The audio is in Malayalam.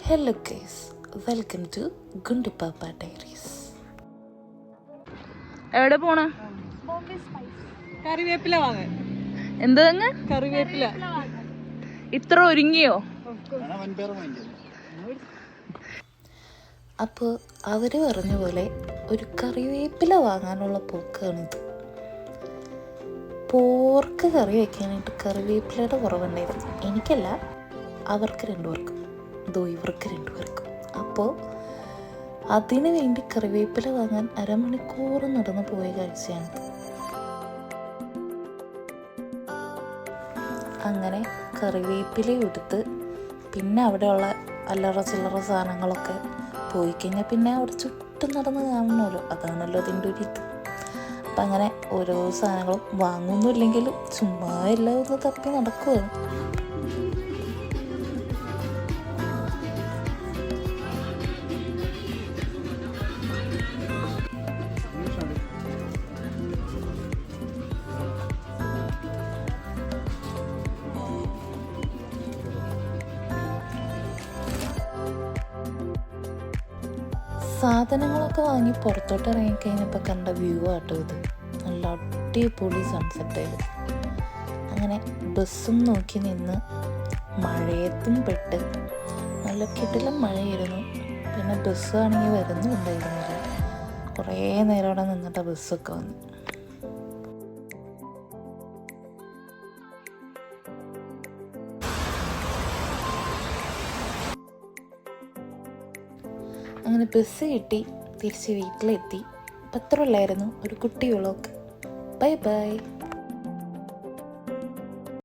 Hello guys, welcome to Gundupappa diaries. എവിടെ പോണ? കറിവേപ്പില വാങ്ങാൻ. എന്താ കറിവേപ്പില ഇത്ര ഒരുങ്ങിയോ? അപ്പോൾ അവർ പറഞ്ഞ പോലെ ഒരു കറിവേപ്പില വാങ്ങാനുള്ള പോക്കാണിത്. പോർക്ക് കറി വയ്ക്കാനായിട്ട് കറിവേപ്പിലയുടെ കുറവുണ്ടായിരുന്നു. എനിക്കല്ല, അവർക്ക് രണ്ടുപേർക്കും, ഇവർക്ക് രണ്ടുപേർക്കും. അപ്പോൾ അതിനു വേണ്ടി കറിവേപ്പില വാങ്ങാൻ അരമണിക്കൂർ നടന്നു പോയ കാഴ്ചയാണിത്. അങ്ങനെ കറിവേപ്പില എടുത്ത് പിന്നെ അവിടെയുള്ള അല്ലറ ചില്ലറ സാധനങ്ങളൊക്കെ പോയി കഴിഞ്ഞാൽ പിന്നെ അവിടെ ചുറ്റും നടന്ന് കാണണമല്ലോ, അതാണല്ലോ അതിൻ്റെ ഒരു ഇത്. അപ്പം അങ്ങനെ ഓരോ സാധനങ്ങളും വാങ്ങുന്നില്ലെങ്കിലും ചുമ്മാ എല്ലാം ഒന്ന് തപ്പി നടക്കുവാണ്. സാധനങ്ങളൊക്കെ വാങ്ങി പുറത്തോട്ട് ഇറങ്ങിക്കഴിഞ്ഞപ്പോൾ കണ്ട വ്യൂ ആട്ടോ ഇത്. നല്ല അടിപൊളി സൺസെറ്റായിരുന്നു. അങ്ങനെ ബസ്സും നോക്കി നിന്ന് മഴയത്തും പെട്ട് നല്ല കിടിലം മഴയായിരുന്നു. പിന്നെ ബസ് ആണെങ്കിൽ വരുന്നുണ്ടായിരുന്നില്ല. കുറേ നേരം അവിടെ നിന്നിട്ട് ബസ്സൊക്കെ വന്നു. അങ്ങനെ ബസ് കിട്ടി, തിരിച്ച് വീട്ടിലെത്തി. പത്രമില്ലായിരുന്നു, ഒരു കുട്ടി വ്ളോഗ്. Bye bye.